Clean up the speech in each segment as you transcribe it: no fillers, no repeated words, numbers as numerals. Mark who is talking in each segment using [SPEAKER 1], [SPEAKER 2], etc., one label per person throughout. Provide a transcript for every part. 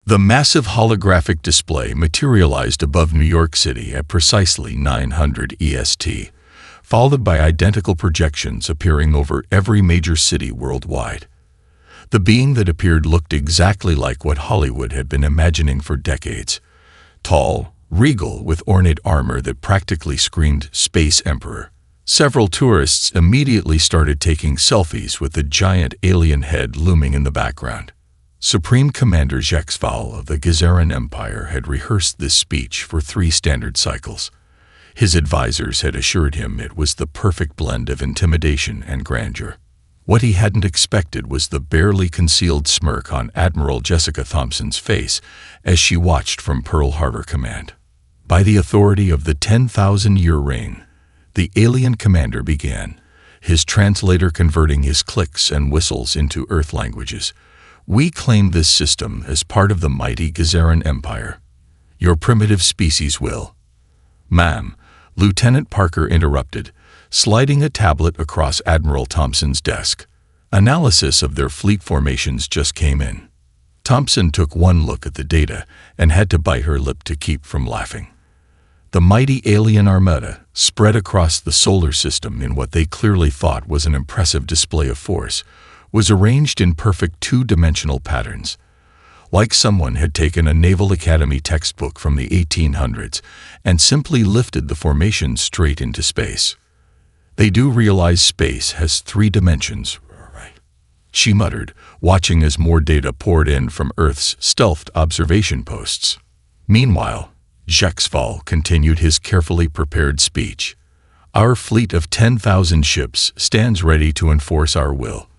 [SPEAKER 1] The massive holographic display materialized above New York City at precisely 900 EST, followed by identical projections appearing over every major city worldwide. The being that appeared looked exactly like what Hollywood had been imagining for decades. Tall, regal, with ornate armor that practically screamed Space Emperor. Several tourists immediately started taking selfies with the giant alien head looming in the background. Supreme Commander HFY of the Gazeran Empire had rehearsed this speech for 3 standard cycles. His advisors had assured him it was the perfect blend of intimidation and grandeur. What he hadn't expected was the barely concealed smirk on Admiral Jessica Thompson's face as she watched from Pearl Harbor Command. By the authority of the 10,000-year reign, the alien commander began, his translator converting his clicks and whistles into Earth languages. We claim this system as part of the mighty Gazeran Empire. Your primitive species will. Ma'am, Lieutenant Parker interrupted, sliding a tablet across Admiral Thompson's desk. Analysis of their fleet formations just came in. Thompson took one look at the data and had to bite her lip to keep from laughing. The mighty alien armada, spread across the solar system in what they clearly thought was an impressive display of force, was arranged in perfect 2-dimensional patterns. Like someone had taken a Naval Academy textbook from the 1800s and simply lifted the formation straight into space. They do realize space has 3 dimensions, right? She muttered, watching as more data poured in from Earth's stealthed observation posts. Meanwhile, HFY continued his carefully prepared speech. Our fleet of 10,000 ships stands ready to enforce our will.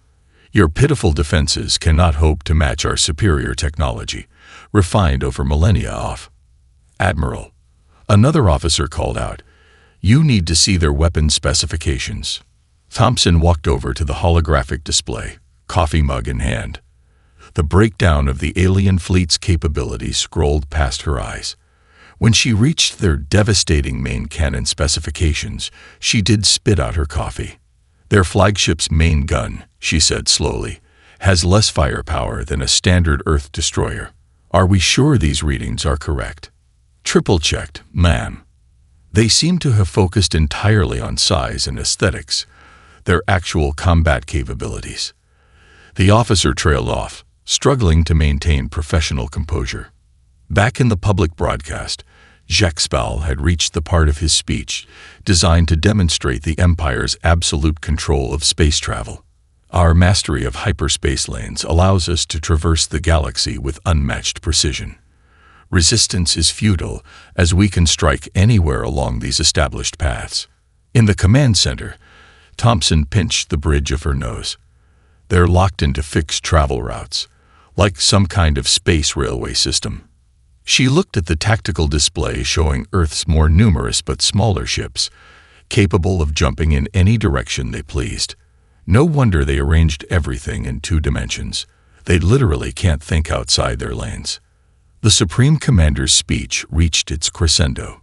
[SPEAKER 1] Your pitiful defenses cannot hope to match our superior technology, refined over millennia off. Admiral, another officer called out, you need to see their weapon specifications. Thompson walked over to the holographic display, coffee mug in hand. The breakdown of the alien fleet's capabilities scrolled past her eyes. When she reached their devastating main cannon specifications, she did spit out her coffee. Their flagship's main gun, she said slowly, has less firepower than a standard Earth destroyer. Are we sure these readings are correct? Triple-checked, ma'am. They seem to have focused entirely on size and aesthetics, their actual combat capabilities. The officer trailed off, struggling to maintain professional composure. Back in the public broadcast, HFY had reached the part of his speech designed to demonstrate the Empire's absolute control of space travel. Our mastery of hyperspace lanes allows us to traverse the galaxy with unmatched precision. Resistance is futile, as we can strike anywhere along these established paths. In the command center, Thompson pinched the bridge of her nose. They're locked into fixed travel routes, like some kind of space railway system. She looked at the tactical display showing Earth's more numerous but smaller ships, capable of jumping in any direction they pleased. No wonder they arranged everything in 2 dimensions. They literally can't think outside their lanes. The Supreme Commander's speech reached its crescendo.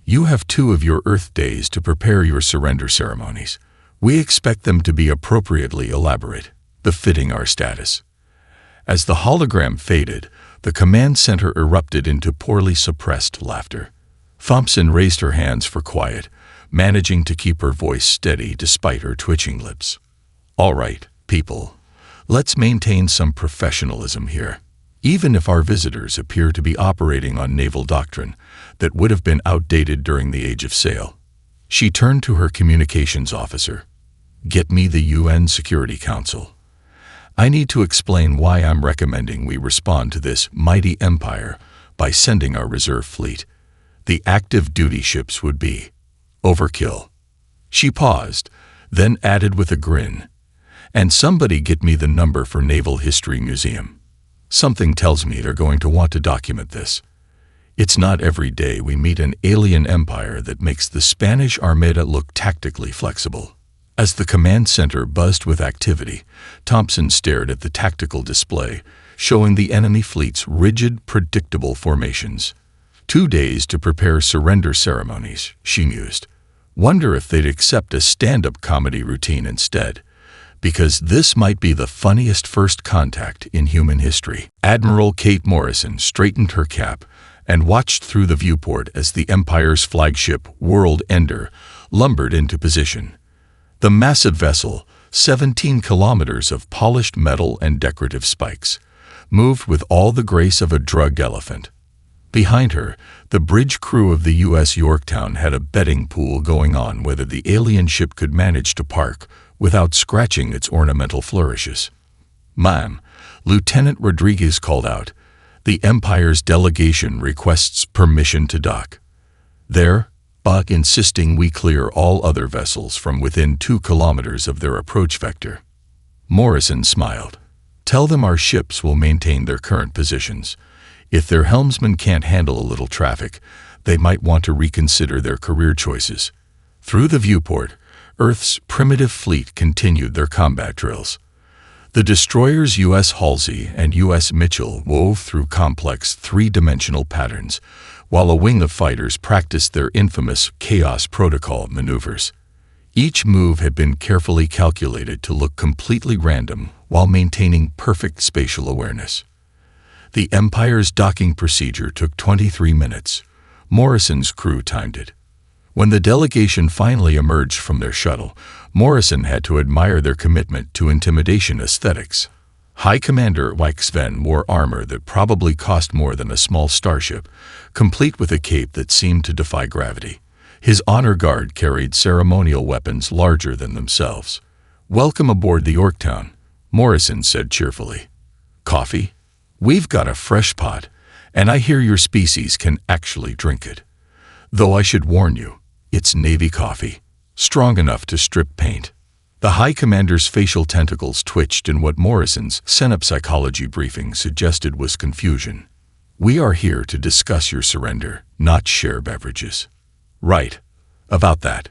[SPEAKER 1] You have 2 of your Earth days to prepare your surrender ceremonies. We expect them to be appropriately elaborate, befitting our status. As the hologram faded, the command center erupted into poorly suppressed laughter. Thompson raised her hands for quiet, managing to keep her voice steady despite her twitching lips. All right, people, let's maintain some professionalism here. Even if our visitors appear to be operating on naval doctrine that would have been outdated during the Age of Sail. She turned to her communications officer. Get me the UN Security Council. I need to explain why I'm recommending we respond to this mighty empire by sending our reserve fleet. The active duty ships would be overkill. She paused, then added with a grin, and somebody get me the number for Naval History Museum. Something tells me they're going to want to document this. It's not every day we meet an alien empire that makes the Spanish Armada look tactically flexible. As the command center buzzed with activity, Thompson stared at the tactical display, showing the enemy fleet's rigid, predictable formations. 2 days to prepare surrender ceremonies, she mused. Wonder if they'd accept a stand-up comedy routine instead. because this might be the funniest first contact in human history. Admiral Kate Morrison straightened her cap and watched through the viewport as the Empire's flagship, World Ender, lumbered into position. The massive vessel, 17 kilometers of polished metal and decorative spikes, moved with all the grace of a drug elephant. Behind her, the bridge crew of the U.S. Yorktown had a betting pool going on whether the alien ship could manage to park without scratching its ornamental flourishes. "Ma'am," Lieutenant Rodriguez called out, "the Empire's delegation requests permission to dock." "There," but insisting we clear all other vessels from within 2 kilometers of their approach vector. Morrison smiled. "Tell them our ships will maintain their current positions. If their helmsman can't handle a little traffic, they might want to reconsider their career choices." Through the viewport, Earth's primitive fleet continued their combat drills. The destroyers U.S. Halsey and U.S. Mitchell wove through complex three-dimensional patterns, while a wing of fighters practiced their infamous Chaos Protocol maneuvers. Each move had been carefully calculated to look completely random while maintaining perfect spatial awareness. The Empire's docking procedure took 23 minutes. Morrison's crew timed it. When the delegation finally emerged from their shuttle, Morrison had to admire their commitment to intimidation aesthetics. High Commander Mike Sven wore armor that probably cost more than a small starship, complete with a cape that seemed to defy gravity. His honor guard carried ceremonial weapons larger than themselves. "Welcome aboard the Yorktown," Morrison said cheerfully. "Coffee? We've got a fresh pot, and I hear your species can actually drink it. Though I should warn you, it's Navy coffee, strong enough to strip paint." The High Commander's facial tentacles twitched in what Morrison's Senate psychology briefing suggested was confusion. "We are here to discuss your surrender, not share beverages." "Right. About that."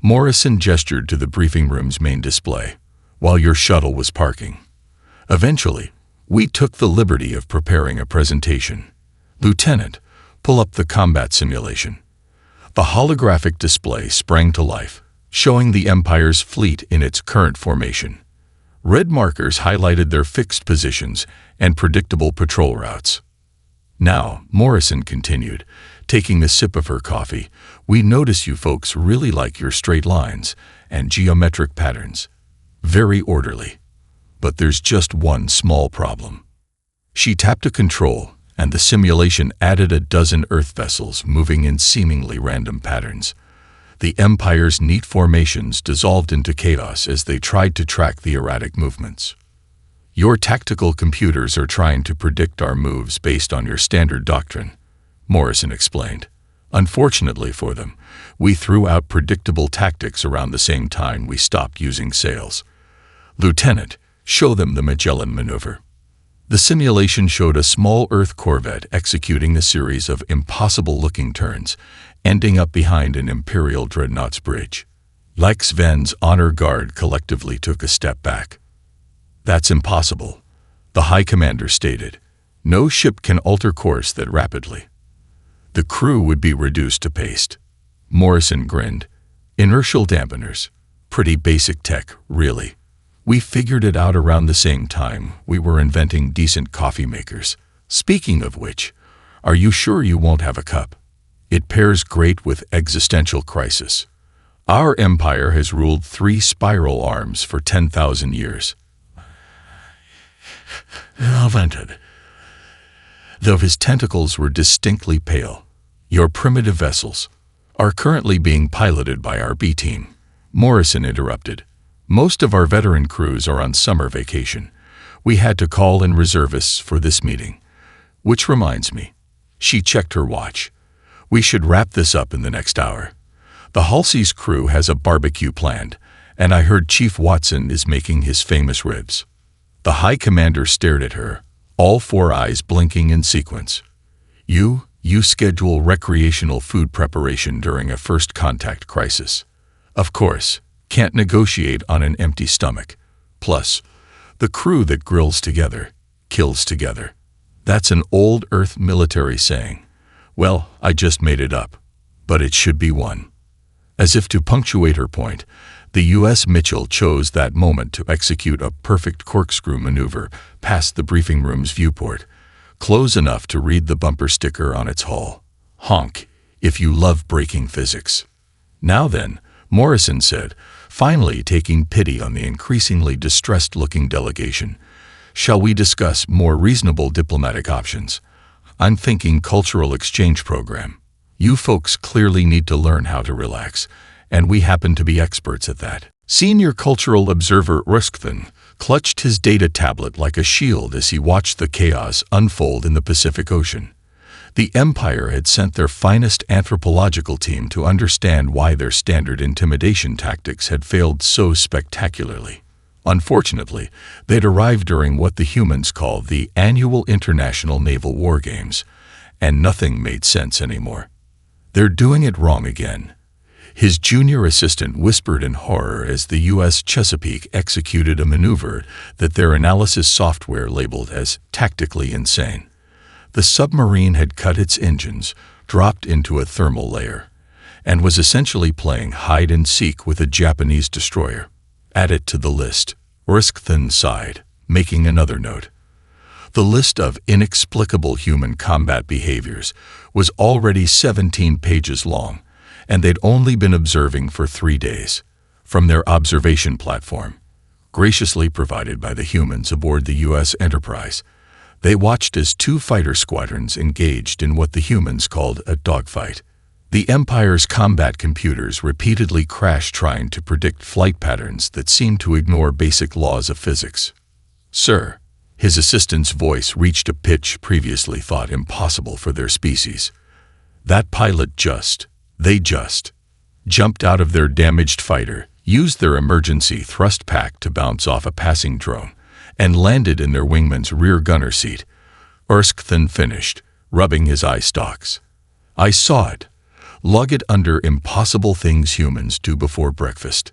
[SPEAKER 1] Morrison gestured to the briefing room's main display, "while your shuttle was parking. Eventually, we took the liberty of preparing a presentation. Lieutenant, pull up the combat simulation." The holographic display sprang to life, showing the Empire's fleet in its current formation. Red markers highlighted their fixed positions and predictable patrol routes. "Now," Morrison continued, taking a sip of her coffee, "we notice you folks really like your straight lines and geometric patterns. Very orderly. But there's just one small problem." She tapped a control, and the simulation added a dozen Earth vessels moving in seemingly random patterns. The Empire's neat formations dissolved into chaos as they tried to track the erratic movements. "Your tactical computers are trying to predict our moves based on your standard doctrine," Morrison explained. "Unfortunately for them, we threw out predictable tactics around the same time we stopped using sails. Lieutenant, show them the Magellan maneuver." The simulation showed a small Earth corvette executing a series of impossible-looking turns, ending up behind an Imperial dreadnought's bridge. Like Sven's honor guard collectively took a step back. "That's impossible," the High Commander stated. "No ship can alter course that rapidly. The crew would be reduced to paste." Morrison grinned. "Inertial dampeners. Pretty basic tech, really. We figured it out around the same time we were inventing decent coffee makers. Speaking of which, are you sure you won't have a cup? It pairs great with existential crisis. Our empire has ruled 3 spiral arms for 10,000 years." Invented. Though his tentacles were distinctly pale. "Your primitive vessels are currently being piloted by our B team," Morrison interrupted. "Most of our veteran crews are on summer vacation. We had to call in reservists for this meeting. Which reminds me," she checked her watch, "we should wrap this up in the next hour. The Halsey's crew has a barbecue planned, and I heard Chief Watson is making his famous ribs." The High Commander stared at her, all 4 eyes blinking in sequence. You schedule recreational food preparation during a first contact crisis. Of course, can't negotiate on an empty stomach. Plus, the crew that grills together, kills together. That's an old Earth military saying. Well, I just made it up, but it should be one. As if to punctuate her point, The U.S. Mitchell chose that moment to execute a perfect corkscrew maneuver past the briefing room's viewport, close enough to read the bumper sticker on its hull. "Honk, if you love breaking physics." "Now then," Morrison said, finally taking pity on the increasingly distressed-looking delegation, "shall we discuss more reasonable diplomatic options? I'm thinking cultural exchange program. You folks clearly need to learn how to relax, and we happen to be experts at that." Senior cultural observer Ruskton clutched his data tablet like a shield as he watched the chaos unfold in the Pacific Ocean. The Empire had sent their finest anthropological team to understand why their standard intimidation tactics had failed so spectacularly. Unfortunately, they'd arrived during what the humans call the annual International Naval War Games, and nothing made sense anymore. "They're doing it wrong again," his junior assistant whispered in horror as the U.S. Chesapeake executed a maneuver that their analysis software labeled as tactically insane. The submarine had cut its engines, dropped into a thermal layer, and was essentially playing hide-and-seek with a Japanese destroyer. "Add it to the list," Ruskton sighed, making another note. The list of inexplicable human combat behaviors was already 17 pages long, and they'd only been observing for 3 days. From their observation platform, graciously provided by the humans aboard the U.S. Enterprise, they watched as 2 fighter squadrons engaged in what the humans called a dogfight. The Empire's combat computers repeatedly crashed trying to predict flight patterns that seemed to ignore basic laws of physics. "Sir," his assistant's voice reached a pitch previously thought impossible for their species, "that pilot just jumped out of their damaged fighter, used their emergency thrust pack to bounce off a passing drone, and landed in their wingman's rear gunner seat." Ruskton finished, rubbing his eye stalks. "I saw it. Lug it under impossible things humans do before breakfast."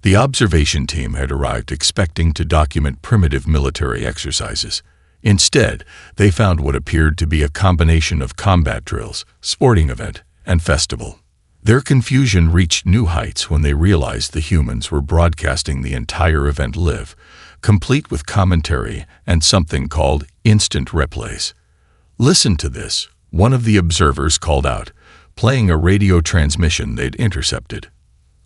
[SPEAKER 1] The observation team had arrived expecting to document primitive military exercises. Instead, they found what appeared to be a combination of combat drills, sporting event, and festival. Their confusion reached new heights when they realized the humans were broadcasting the entire event live, complete with commentary and something called instant replays. "Listen to this," one of the observers called out, playing a radio transmission they'd intercepted.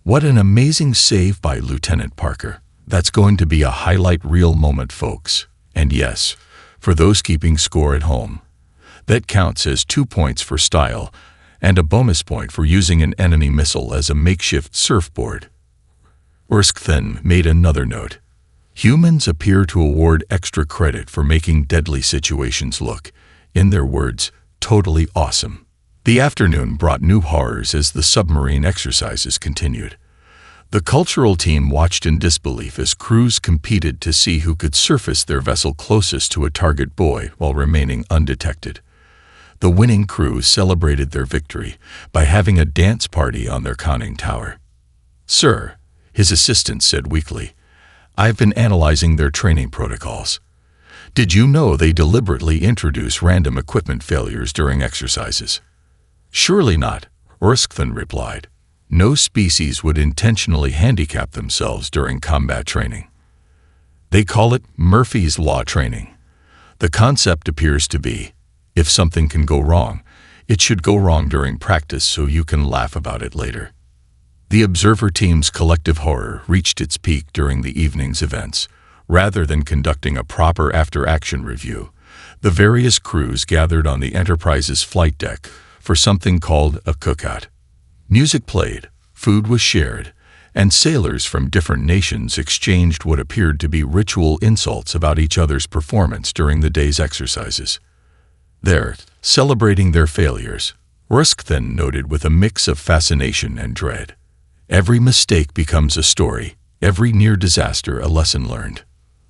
[SPEAKER 1] "What an amazing save by Lieutenant Parker. That's going to be a highlight reel moment, folks. And yes, for those keeping score at home, that counts as 2 points for style and a bonus point for using an enemy missile as a makeshift surfboard." Ruskton made another note. "Humans appear to award extra credit for making deadly situations look, in their words, totally awesome." The afternoon brought new horrors as the submarine exercises continued. The cultural team watched in disbelief as crews competed to see who could surface their vessel closest to a target buoy while remaining undetected. The winning crew celebrated their victory by having a dance party on their conning tower. "Sir," his assistant said weakly, "I've been analyzing their training protocols. Did you know they deliberately introduce random equipment failures during exercises?" "Surely not," Ruskton replied. "No species would intentionally handicap themselves during combat training. They call it Murphy's Law training. The concept appears to be, if something can go wrong, it should go wrong during practice so you can laugh about it later." The observer team's collective horror reached its peak during the evening's events. Rather than conducting a proper after-action review, the various crews gathered on the Enterprise's flight deck for something called a cookout. Music played, food was shared, and sailors from different nations exchanged what appeared to be ritual insults about each other's performance during the day's exercises. "They're celebrating their failures," Ruskton noted with a mix of fascination and dread. "Every mistake becomes a story, every near disaster a lesson learned."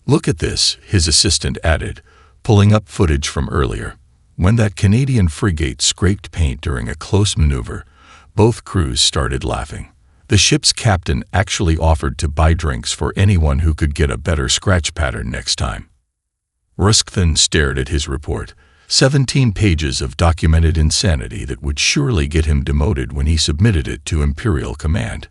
[SPEAKER 1] "Look at this," his assistant added, pulling up footage from earlier. When that Canadian frigate scraped paint during a close maneuver, both crews started laughing. The ship's captain actually offered to buy drinks for anyone who could get a better scratch pattern next time. Ruskton stared at his report, 17 pages of documented insanity that would surely get him demoted when he submitted it to Imperial Command.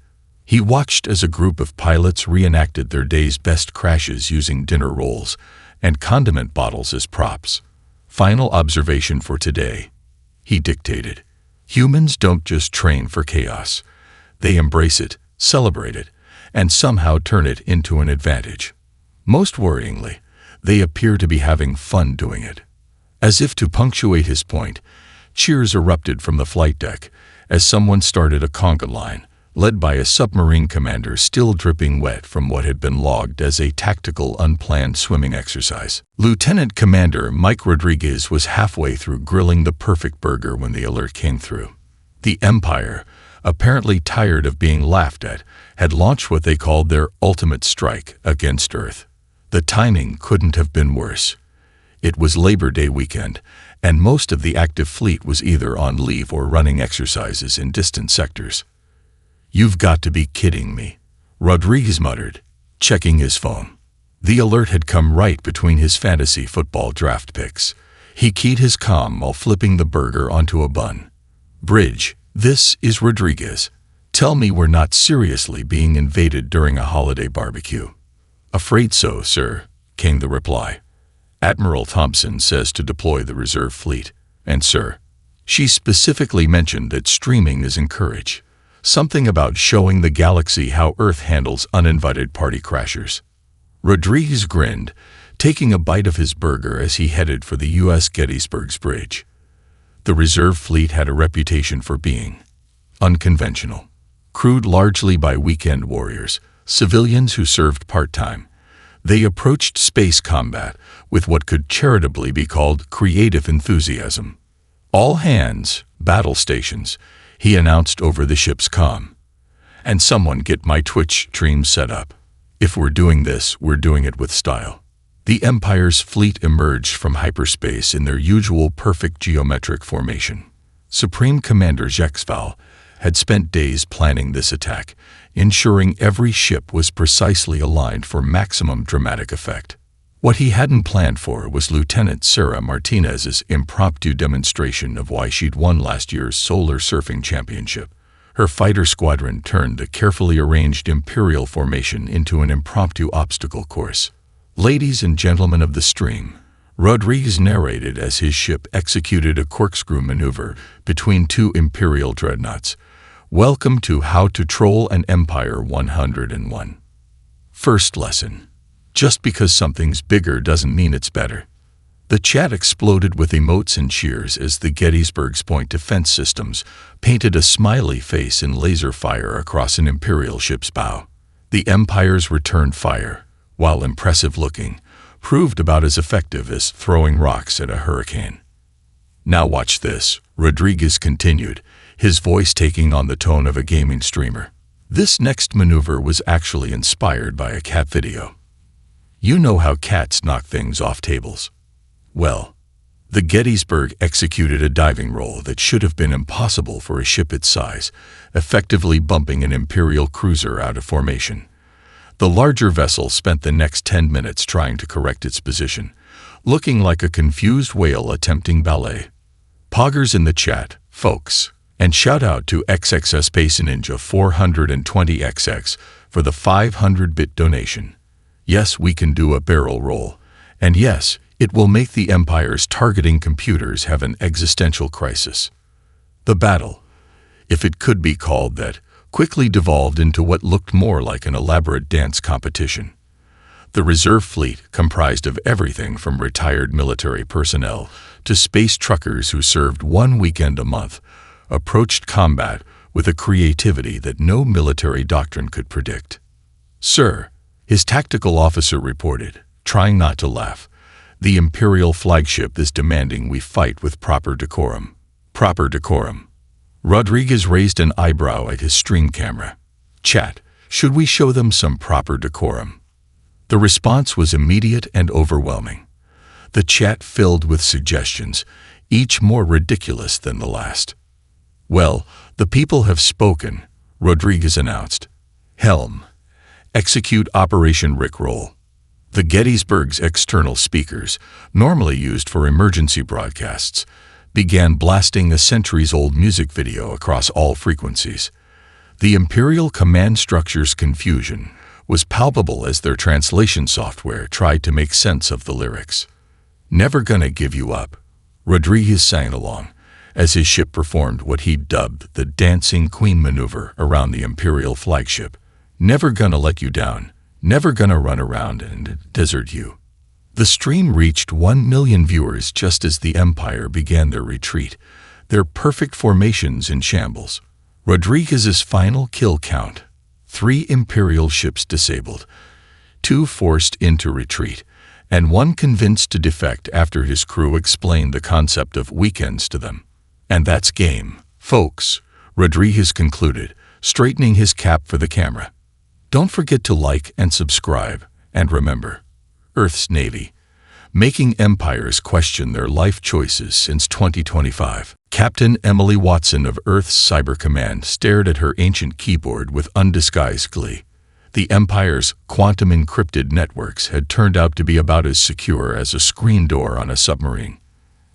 [SPEAKER 1] He watched as a group of pilots reenacted their day's best crashes using dinner rolls and condiment bottles as props. Final observation for today, he dictated. Humans don't just train for chaos. They embrace it, celebrate it, and somehow turn it into an advantage. Most worryingly, they appear to be having fun doing it. As if to punctuate his point, cheers erupted from the flight deck as someone started a conga line, led by a submarine commander still dripping wet from what had been logged as a tactical unplanned swimming exercise. Lieutenant Commander Mike Rodriguez was halfway through grilling the perfect burger when the alert came through. The Empire, apparently tired of being laughed at, had launched what they called their ultimate strike against Earth. The timing couldn't have been worse. It was Labor Day weekend, and most of the active fleet was either on leave or running exercises in distant sectors. "You've got to be kidding me," Rodriguez muttered, checking his phone. The alert had come right between his fantasy football draft picks. He keyed his comm while flipping the burger onto a bun. "Bridge, this is Rodriguez. Tell me we're not seriously being invaded during a holiday barbecue." "Afraid so, sir," came the reply. "Admiral Thompson says to deploy the reserve fleet. And sir, she specifically mentioned that streaming is encouraged. Something about showing the galaxy how Earth handles uninvited party crashers." Rodriguez grinned, taking a bite of his burger as he headed for the U.S. Gettysburg's bridge. The reserve fleet had a reputation for being unconventional, crewed largely by weekend warriors, civilians who served part-time. They approached space combat with what could charitably be called creative enthusiasm. "All hands, battle stations," he announced over the ship's comm. "And someone get my Twitch stream set up. If we're doing this, we're doing it with style." The Empire's fleet emerged from hyperspace in their usual perfect geometric formation. Supreme Commander Jexval had spent days planning this attack, ensuring every ship was precisely aligned for maximum dramatic effect. What he hadn't planned for was Lieutenant Sarah Martinez's impromptu demonstration of why she'd won last year's Solar Surfing Championship. Her fighter squadron turned the carefully arranged Imperial formation into an impromptu obstacle course. "Ladies and gentlemen of the stream," Rodriguez narrated as his ship executed a corkscrew maneuver between two Imperial dreadnoughts. "Welcome to How to Troll an Empire 101. First lesson. Just because something's bigger doesn't mean it's better." The chat exploded with emotes and cheers as the Gettysburg's point defense systems painted a smiley face in laser fire across an Imperial ship's bow. The Empire's return fire, while impressive-looking, proved about as effective as throwing rocks at a hurricane. "Now watch this," Rodriguez continued, his voice taking on the tone of a gaming streamer. This next maneuver was actually inspired by a cat video. You know how cats knock things off tables. Well, the Gettysburg executed a diving roll that should have been impossible for a ship its size, effectively bumping an Imperial cruiser out of formation. The larger vessel spent the next 10 minutes trying to correct its position, looking like a confused whale attempting ballet. Poggers in the chat, folks, and shout out to XXS Space Ninja 420XX for the 500-bit donation. Yes, we can do a barrel roll, and yes, it will make the Empire's targeting computers have an existential crisis. The battle, if it could be called that, quickly devolved into what looked more like an elaborate dance competition. The reserve fleet, comprised of everything from retired military personnel to space truckers who served one weekend a month, approached combat with a creativity that no military doctrine could predict. "Sir," his tactical officer reported, trying not to laugh, "the Imperial flagship is demanding we fight with proper decorum." Proper decorum. Rodriguez raised an eyebrow at his stream camera. "Chat, should we show them some proper decorum?" The response was immediate and overwhelming. The chat filled with suggestions, each more ridiculous than the last. "Well, the people have spoken," Rodriguez announced. "Helm, execute Operation Rickroll." The Gettysburg's external speakers, normally used for emergency broadcasts, began blasting a centuries-old music video across all frequencies. The Imperial command structure's confusion was palpable as their translation software tried to make sense of the lyrics. "Never gonna give you up," Rodriguez sang along, as his ship performed what he dubbed the Dancing Queen maneuver around the Imperial flagship. "Never gonna let you down, never gonna run around and desert you." The stream reached 1 million viewers just as the Empire began their retreat, their perfect formations in shambles. Rodriguez's final kill count: 3 Imperial ships disabled, 2 forced into retreat, and 1 convinced to defect after his crew explained the concept of weekends to them. "And that's game, folks," Rodriguez concluded, straightening his cap for the camera. "Don't forget to like and subscribe, and remember, Earth's Navy, making empires question their life choices since 2025. Captain Emily Watson of Earth's Cyber Command stared at her ancient keyboard with undisguised glee. The Empire's quantum-encrypted networks had turned out to be about as secure as a screen door on a submarine.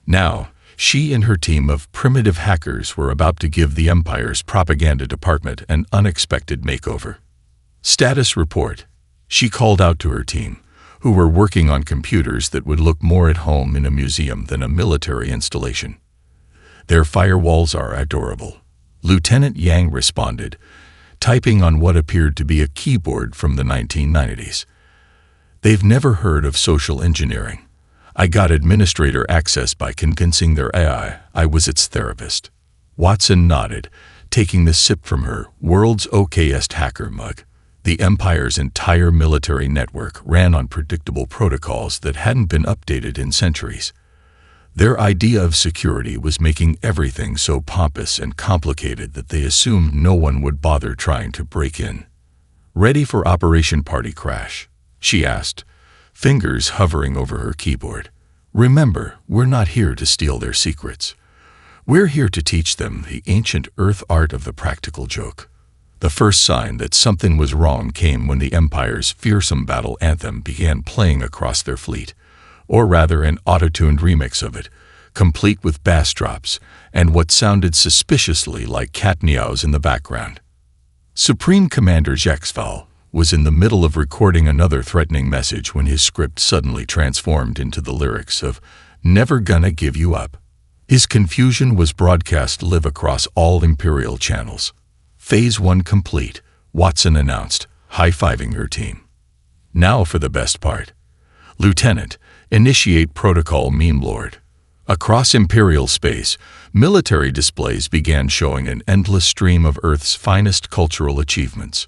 [SPEAKER 1] Now, she and her team of primitive hackers were about to give the Empire's propaganda department an unexpected makeover. "Status report," she called out to her team, who were working on computers that would look more at home in a museum than a military installation. "Their firewalls are adorable," Lieutenant Yang responded, typing on what appeared to be a keyboard from the 1990s. "They've never heard of social engineering. I got administrator access by convincing their AI I was its therapist." Watson nodded, taking the sip from her world's okayest hacker mug. The Empire's entire military network ran on predictable protocols that hadn't been updated in centuries. Their idea of security was making everything so pompous and complicated that they assumed no one would bother trying to break in. "Ready for Operation Party Crash?" she asked, fingers hovering over her keyboard. "Remember, we're not here to steal their secrets. We're here to teach them the ancient Earth art of the practical joke." The first sign that something was wrong came when the Empire's fearsome battle anthem began playing across their fleet, or rather an auto-tuned remix of it, complete with bass drops and what sounded suspiciously like cat meows in the background. Supreme Commander HFY was in the middle of recording another threatening message when his script suddenly transformed into the lyrics of "Never Gonna Give You Up." His confusion was broadcast live across all Imperial channels. "Phase 1 complete," Watson announced, high-fiving her team. "Now for the best part. Lieutenant, initiate protocol Meme Lord." Across Imperial space, military displays began showing an endless stream of Earth's finest cultural achievements.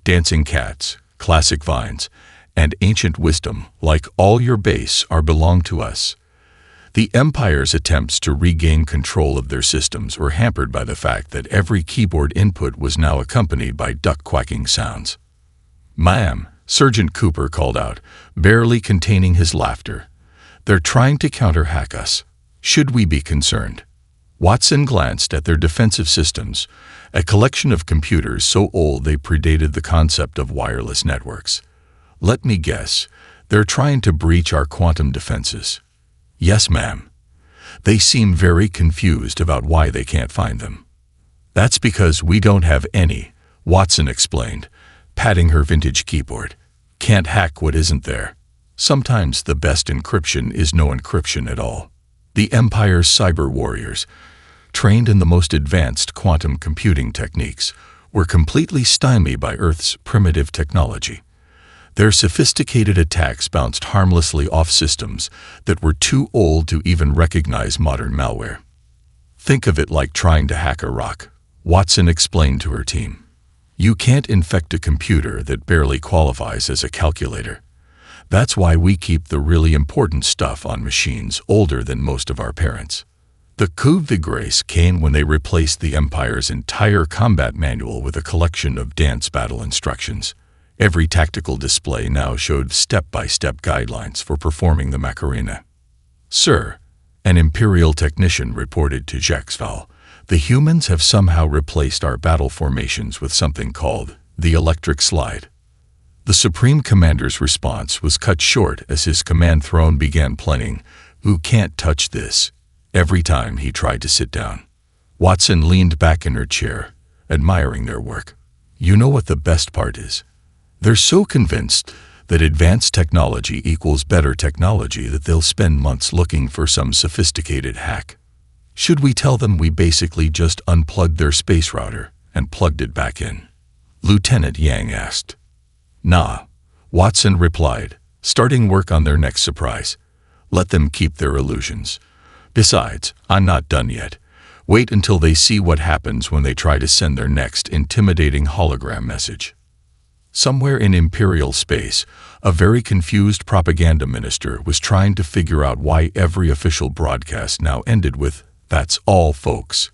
[SPEAKER 1] Dancing cats, classic vines, and ancient wisdom, like "all your base are belong to us." The Empire's attempts to regain control of their systems were hampered by the fact that every keyboard input was now accompanied by duck-quacking sounds. "Ma'am," Sergeant Cooper called out, barely containing his laughter. "They're trying to counter-hack us. Should we be concerned?" Watson glanced at their defensive systems, a collection of computers so old they predated the concept of wireless networks. "Let me guess, they're trying to breach our quantum defenses." "Yes, ma'am." They seem very confused about why they can't find them. "That's because we don't have any," Watson explained, patting her vintage keyboard. "Can't hack what isn't there. Sometimes the best encryption is no encryption at all." The Empire's cyber warriors, trained in the most advanced quantum computing techniques, were completely stymied by Earth's primitive technology. Their sophisticated attacks bounced harmlessly off systems that were too old to even recognize modern malware. "Think of it like trying to hack a rock," Watson explained to her team. "You can't infect a computer that barely qualifies as a calculator. That's why we keep the really important stuff on machines older than most of our parents." The coup de grace came when they replaced the Empire's entire combat manual with a collection of dance battle instructions. Every tactical display now showed step-by-step guidelines for performing the Macarena. "Sir," an Imperial technician reported to HFY, "the humans have somehow replaced our battle formations with something called the electric slide." The Supreme Commander's response was cut short as his command throne began playing "Who Can't Touch This" every time he tried to sit down. Watson leaned back in her chair, admiring their work. You know what the best part is? They're so convinced that advanced technology equals better technology that they'll spend months looking for some sophisticated hack. Should we tell them we basically just unplugged their space router and plugged it back in? Lieutenant Yang asked. Nah, Watson replied, starting work on their next surprise. Let them keep their illusions. Besides, I'm not done yet. Wait until they see what happens when they try to send their next intimidating hologram message. Somewhere in Imperial space, a very confused propaganda minister was trying to figure out why every official broadcast now ended with, "That's all, folks,"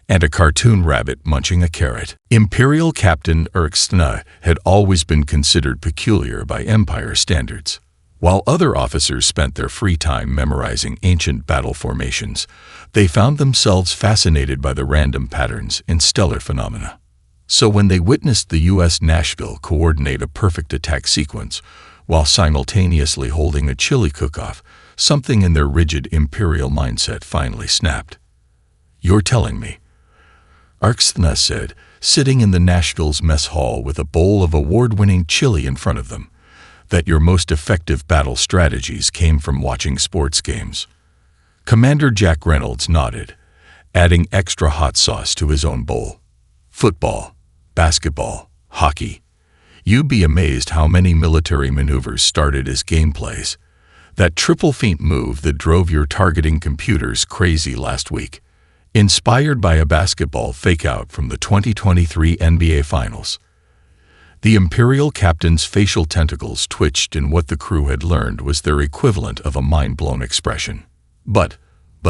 [SPEAKER 1] and a cartoon rabbit munching a carrot. Imperial Captain Orcs had always been considered peculiar by Empire standards. While other officers spent their free time memorizing ancient battle formations, they found themselves fascinated by the random patterns in stellar phenomena. So when they witnessed the U.S. Nashville coordinate a perfect attack sequence while simultaneously holding a chili cook-off, something in their rigid imperial mindset finally snapped. "You're telling me," Orcs said, sitting in the Nashville's mess hall with a bowl of award-winning chili in front of them, "that your most effective battle strategies came from watching sports games?" Commander Jack Reynolds nodded, adding extra hot sauce to his own bowl. "Football, basketball, hockey. You'd be amazed how many military maneuvers started as gameplays. That triple feint move that drove your targeting computers crazy last week, inspired by a basketball fake-out from the 2023 NBA Finals." The Imperial captain's facial tentacles twitched in what the crew had learned was their equivalent of a mind-blown expression. But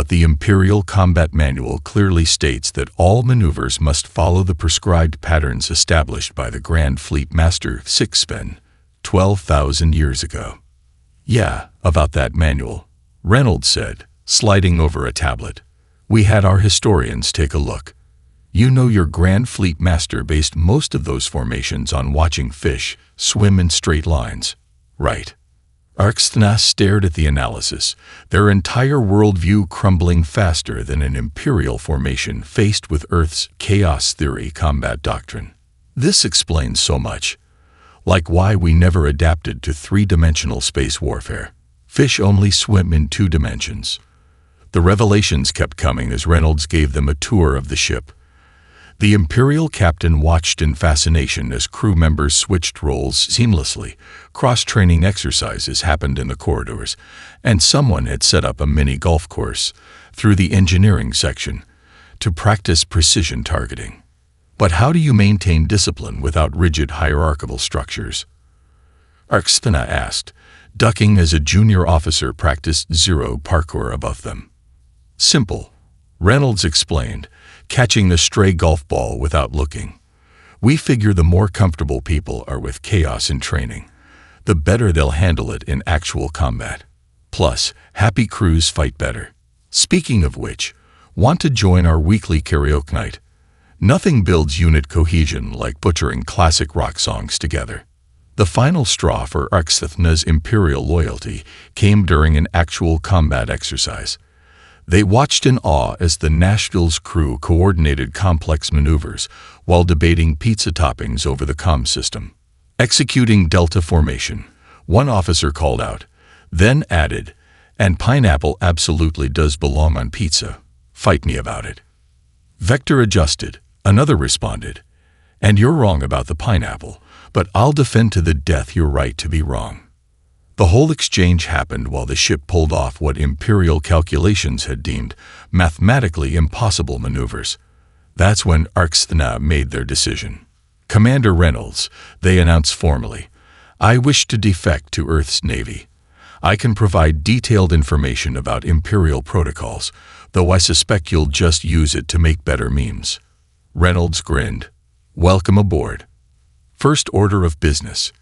[SPEAKER 1] the Imperial Combat Manual clearly states that all maneuvers must follow the prescribed patterns established by the Grand Fleet Master Sixpen 12,000 years ago. "Yeah, about that manual," Reynolds said, sliding over a tablet. "We had our historians take a look. You know your Grand Fleet Master based most of those formations on watching fish swim in straight lines, right?" Orcs stared at the analysis, their entire worldview crumbling faster than an Imperial formation faced with Earth's chaos theory combat doctrine. This explains so much, like why we never adapted to three-dimensional space warfare. Fish only swim in 2 dimensions. The revelations kept coming as Reynolds gave them a tour of the ship. The Imperial captain watched in fascination as crew members switched roles seamlessly. Cross-training exercises happened in the corridors, and someone had set up a mini golf course through the engineering section to practice precision targeting. But how do you maintain discipline without rigid hierarchical structures? Orcs asked, ducking as a junior officer practiced zero parkour above them. "Simple," Reynolds explained, catching the stray golf ball without looking. "We figure the more comfortable people are with chaos in training, the better they'll handle it in actual combat. Plus, happy crews fight better. Speaking of which, want to join our weekly karaoke night? Nothing builds unit cohesion like butchering classic rock songs together." The final straw for Orcs' imperial loyalty came during an actual combat exercise. They watched in awe as the Nashville's crew coordinated complex maneuvers while debating pizza toppings over the comm system. "Executing Delta Formation," one officer called out, then added, "And pineapple absolutely does belong on pizza. Fight me about it." "Vector adjusted," another responded, "And you're wrong about the pineapple, but I'll defend to the death your right to be wrong." The whole exchange happened while the ship pulled off what Imperial calculations had deemed mathematically impossible maneuvers. That's when Orcs made their decision. "Commander Reynolds," they announced formally, "I wish to defect to Earth's Navy. I can provide detailed information about Imperial protocols, though I suspect you'll just use it to make better memes." Reynolds grinned. "Welcome aboard. First order of business.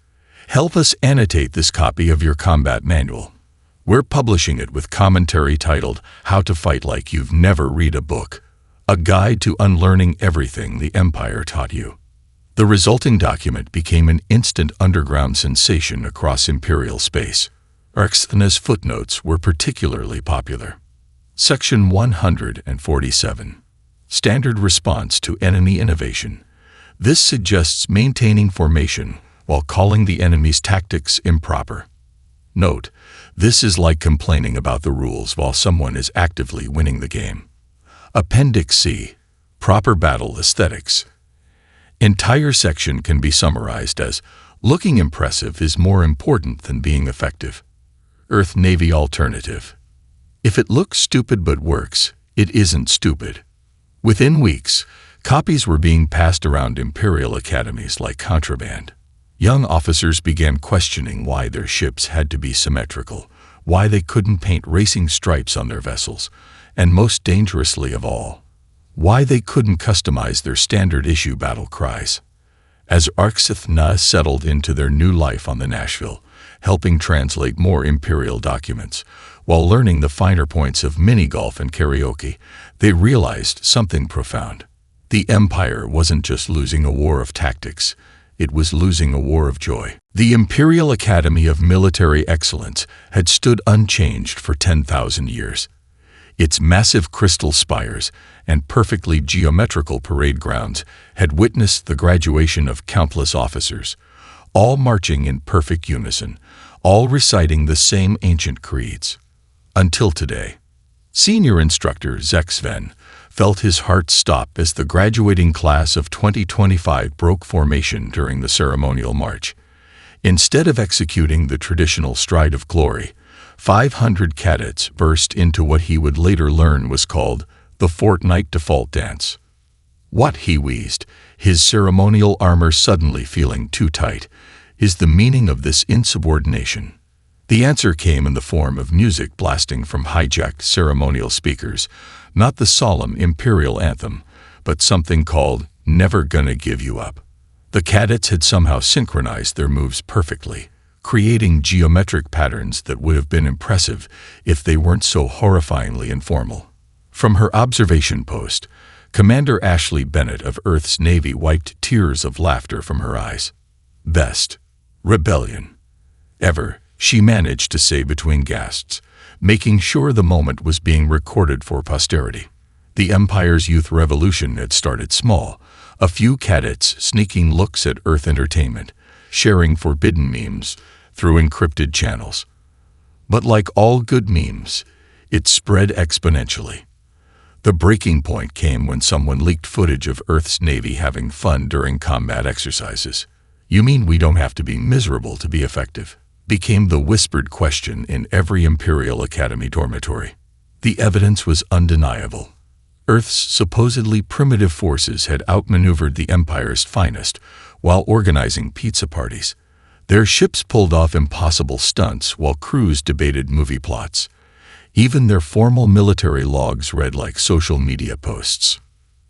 [SPEAKER 1] Help us annotate this copy of your combat manual. We're publishing it with commentary titled How to Fight Like You've Never Read a Book, a guide to unlearning everything the Empire taught you." The resulting document became an instant underground sensation across Imperial space. Orcs' footnotes were particularly popular. Section 147. Standard response to enemy innovation. This suggests maintaining formation while calling the enemy's tactics improper. Note, this is like complaining about the rules while someone is actively winning the game. Appendix C. Proper battle aesthetics. Entire section can be summarized as, looking impressive is more important than being effective. Earth-Navy alternative. If it looks stupid but works, it isn't stupid. Within weeks, copies were being passed around Imperial academies like contraband. Young officers began questioning why their ships had to be symmetrical, why they couldn't paint racing stripes on their vessels, and most dangerously of all, why they couldn't customize their standard-issue battle cries. As Orcs settled into their new life on the Nashville, helping translate more Imperial documents, while learning the finer points of mini-golf and karaoke, they realized something profound. The Empire wasn't just losing a war of tactics, it was losing a war of joy. The Imperial Academy of Military Excellence had stood unchanged for 10,000 years. Its massive crystal spires and perfectly geometrical parade grounds had witnessed the graduation of countless officers, all marching in perfect unison, all reciting the same ancient creeds. Until today. Senior instructor Sven felt his heart stop as the graduating class of 2025 broke formation during the ceremonial march. Instead of executing the traditional stride of glory, 500 cadets burst into what he would later learn was called the Fortnite Default Dance. What, he wheezed, his ceremonial armor suddenly feeling too tight, is the meaning of this insubordination? The answer came in the form of music blasting from hijacked ceremonial speakers, not the solemn Imperial anthem, but something called Never Gonna Give You Up. The cadets had somehow synchronized their moves perfectly, creating geometric patterns that would have been impressive if they weren't so horrifyingly informal. From her observation post, Commander Ashley Bennett of Earth's Navy wiped tears of laughter from her eyes. Best rebellion ever, she managed to say between gasps, making sure the moment was being recorded for posterity. The Empire's youth revolution had started small, a few cadets sneaking looks at Earth entertainment, sharing forbidden memes through encrypted channels. But like all good memes, it spread exponentially. The breaking point came when someone leaked footage of Earth's Navy having fun during combat exercises. "You mean we don't have to be miserable to be effective?" became the whispered question in every Imperial Academy dormitory. The evidence was undeniable. Earth's supposedly primitive forces had outmaneuvered the Empire's finest while organizing pizza parties. Their ships pulled off impossible stunts while crews debated movie plots. Even their formal military logs read like social media posts.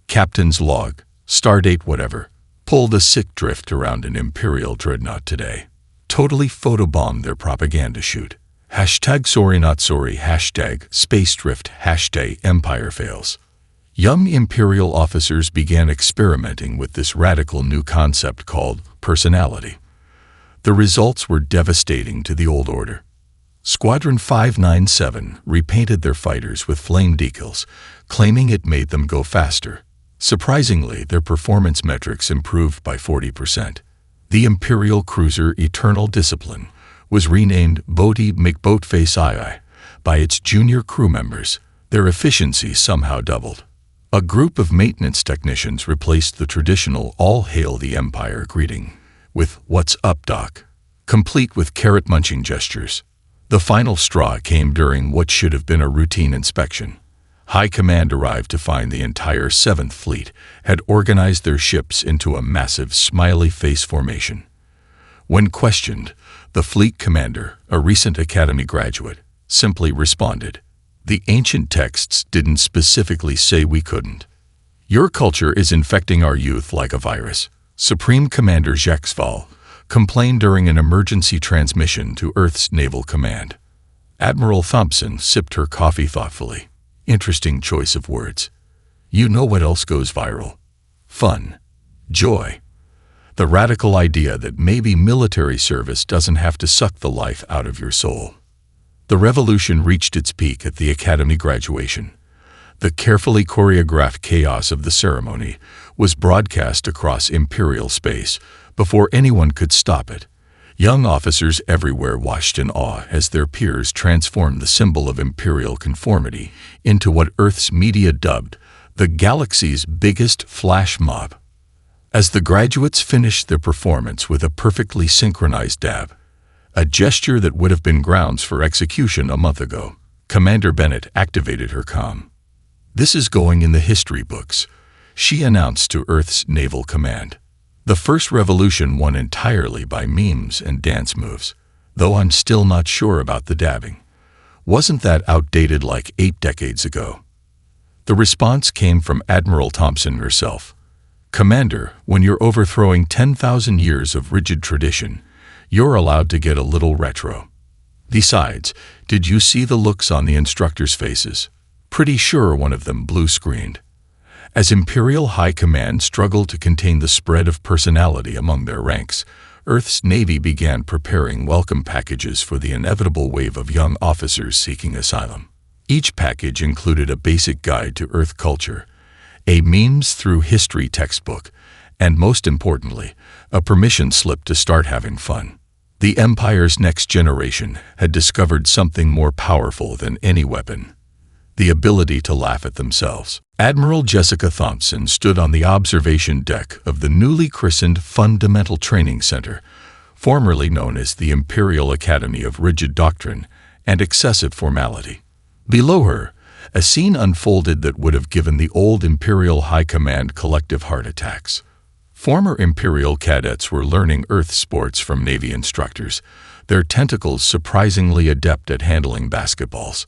[SPEAKER 1] Captain's log, stardate whatever, pulled a sick drift around an Imperial dreadnought today. Totally photobombed their propaganda shoot. #sorry not sorry, #space drift, #empire fails. Young Imperial officers began experimenting with this radical new concept called personality. The results were devastating to the old order. Squadron 597 repainted their fighters with flame decals, claiming it made them go faster. Surprisingly, their performance metrics improved by 40%. The Imperial cruiser Eternal Discipline was renamed Bodhi McBoatface II by its junior crew members. Their efficiency somehow doubled. A group of maintenance technicians replaced the traditional All Hail the Empire greeting with "What's up, Doc?" complete with carrot-munching gestures. The final straw came during what should have been a routine inspection. High Command arrived to find the entire 7th Fleet had organized their ships into a massive smiley face formation. When questioned, the fleet commander, a recent Academy graduate, simply responded, "The ancient texts didn't specifically say we couldn't. Your culture is infecting our youth like a virus," Supreme Commander Jacques Val complained during an emergency transmission to Earth's Naval Command. Admiral Thompson sipped her coffee thoughtfully. Interesting choice of words. You know what else goes viral? Fun. Joy. The radical idea that maybe military service doesn't have to suck the life out of your soul. The revolution reached its peak at the Academy graduation. The carefully choreographed chaos of the ceremony was broadcast across Imperial space before anyone could stop it. Young officers everywhere watched in awe as their peers transformed the symbol of Imperial conformity into what Earth's media dubbed the galaxy's biggest flash mob. As the graduates finished their performance with a perfectly synchronized dab, a gesture that would have been grounds for execution a month ago, Commander Bennett activated her comm. "This is going in the history books," she announced to Earth's Naval Command. "The first revolution won entirely by memes and dance moves, though I'm still not sure about the dabbing. Wasn't that outdated like 8 decades ago?" The response came from Admiral Thompson herself. "Commander, when you're overthrowing 10,000 years of rigid tradition, you're allowed to get a little retro. Besides, did you see the looks on the instructors' faces? Pretty sure one of them blue-screened." As Imperial High Command struggled to contain the spread of personality among their ranks, Earth's Navy began preparing welcome packages for the inevitable wave of young officers seeking asylum. Each package included a basic guide to Earth culture, a memes through history textbook, and most importantly, a permission slip to start having fun. The Empire's next generation had discovered something more powerful than any weapon: the ability to laugh at themselves. Admiral Jessica Thompson stood on the observation deck of the newly christened Fundamental Training Center, formerly known as the Imperial Academy of Rigid Doctrine and Excessive Formality. Below her, a scene unfolded that would have given the old Imperial High Command collective heart attacks. Former Imperial cadets were learning Earth sports from Navy instructors, their tentacles surprisingly adept at handling basketballs.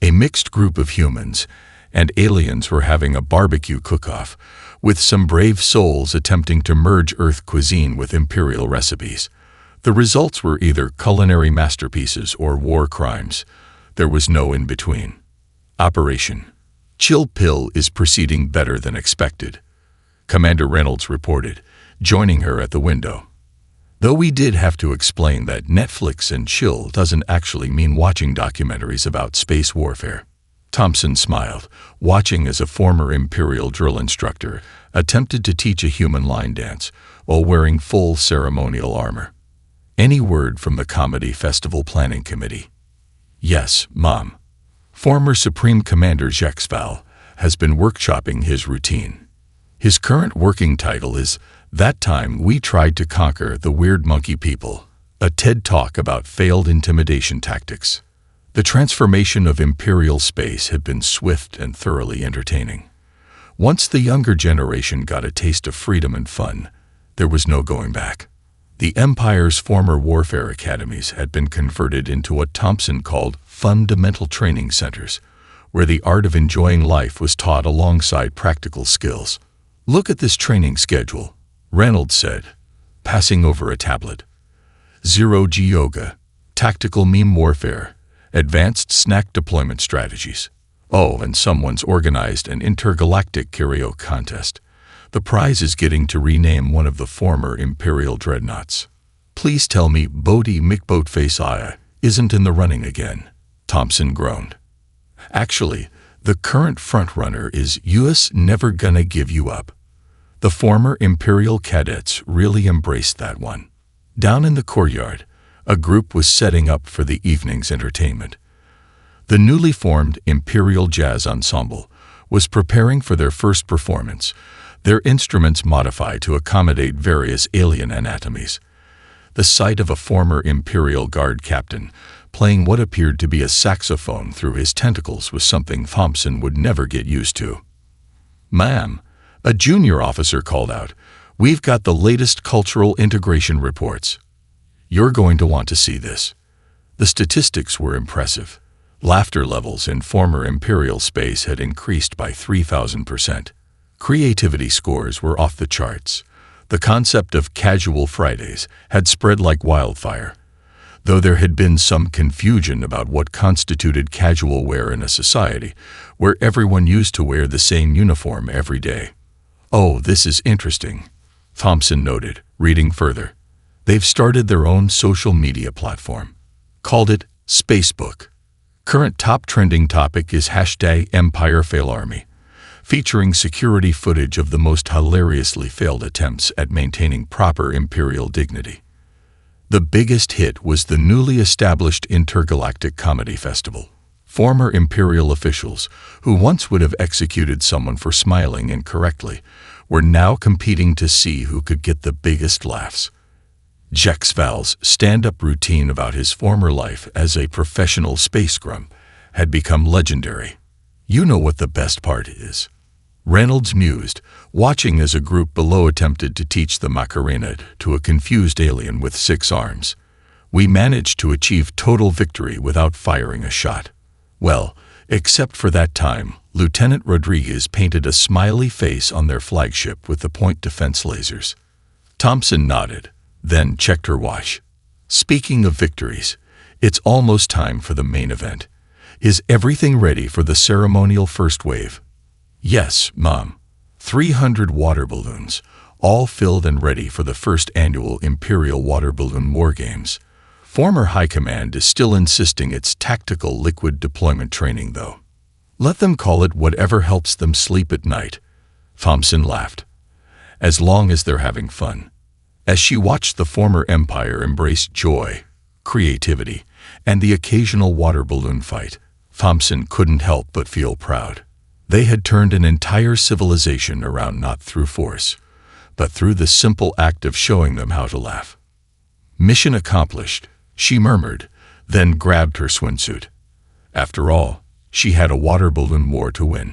[SPEAKER 1] A mixed group of humans and aliens were having a barbecue cook-off, with some brave souls attempting to merge Earth cuisine with Imperial recipes. The results were either culinary masterpieces or war crimes. There was no in-between. Operation Chill Pill is proceeding better than expected, Commander Reynolds reported, joining her at the window. Though we did have to explain that Netflix and chill doesn't actually mean watching documentaries about space warfare. Thompson smiled, watching as a former Imperial drill instructor attempted to teach a human line dance while wearing full ceremonial armor. "Any word from the Comedy Festival Planning Committee?" "Yes, Mom. Former Supreme Commander Jacques Val has been workshopping his routine. His current working title is That Time We Tried to Conquer the Weird Monkey People, a TED Talk about failed intimidation tactics. The transformation of Imperial space had been swift and thoroughly entertaining. Once the younger generation got a taste of freedom and fun, there was no going back. The Empire's former warfare academies had been converted into what Thompson called fundamental training centers, where the art of enjoying life was taught alongside practical skills. "Look at this training schedule," Reynolds said, passing over a tablet. "Zero-G yoga, tactical meme warfare, advanced snack deployment strategies. Oh, and someone's organized an intergalactic karaoke contest. The prize is getting to rename one of the former Imperial dreadnoughts. Please tell me Bodhi McBoatface Aya isn't in the running again," Thompson groaned. "Actually, the current frontrunner is US Never Gonna Give You Up." The former Imperial cadets really embraced that one. Down in the courtyard, a group was setting up for the evening's entertainment. The newly formed Imperial Jazz Ensemble was preparing for their first performance, their instruments modified to accommodate various alien anatomies. The sight of a former Imperial Guard captain playing what appeared to be a saxophone through his tentacles was something Thompson would never get used to. "Ma'am," a junior officer called out, "we've got the latest cultural integration reports. You're going to want to see this." The statistics were impressive. Laughter levels in former Imperial space had increased by 3,000%. Creativity scores were off the charts. The concept of casual Fridays had spread like wildfire, though there had been some confusion about what constituted casual wear in a society where everyone used to wear the same uniform every day. "Oh, this is interesting," Thompson noted, reading further. "They've started their own social media platform. Called it Spacebook. Current top trending topic is #EmpireFailArmy, featuring security footage of the most hilariously failed attempts at maintaining proper imperial dignity. The biggest hit was the newly established Intergalactic Comedy Festival. Former imperial officials, who once would have executed someone for smiling incorrectly, were now competing to see who could get the biggest laughs. Jack Val's stand-up routine about his former life as a professional space grump had become legendary. You know what the best part is. Reynolds mused, watching as a group below attempted to teach the Macarena to a confused alien with 6 arms. We managed to achieve total victory without firing a shot. Well, except for that time, Lieutenant Rodriguez painted a smiley face on their flagship with the point defense lasers. Thompson nodded, then checked her watch. Speaking of victories, it's almost time for the main event. Is everything ready for the ceremonial first wave? Yes, Mom. 300 water balloons, all filled and ready for the first annual Imperial Water Balloon War Games. Former High Command is still insisting it's tactical liquid deployment training, though. Let them call it whatever helps them sleep at night. Thompson laughed. As long as they're having fun. As she watched the former Empire embrace joy, creativity, and the occasional water balloon fight, Thompson couldn't help but feel proud. They had turned an entire civilization around not through force, but through the simple act of showing them how to laugh. Mission accomplished, she murmured, then grabbed her swimsuit. After all, she had a water balloon war to win.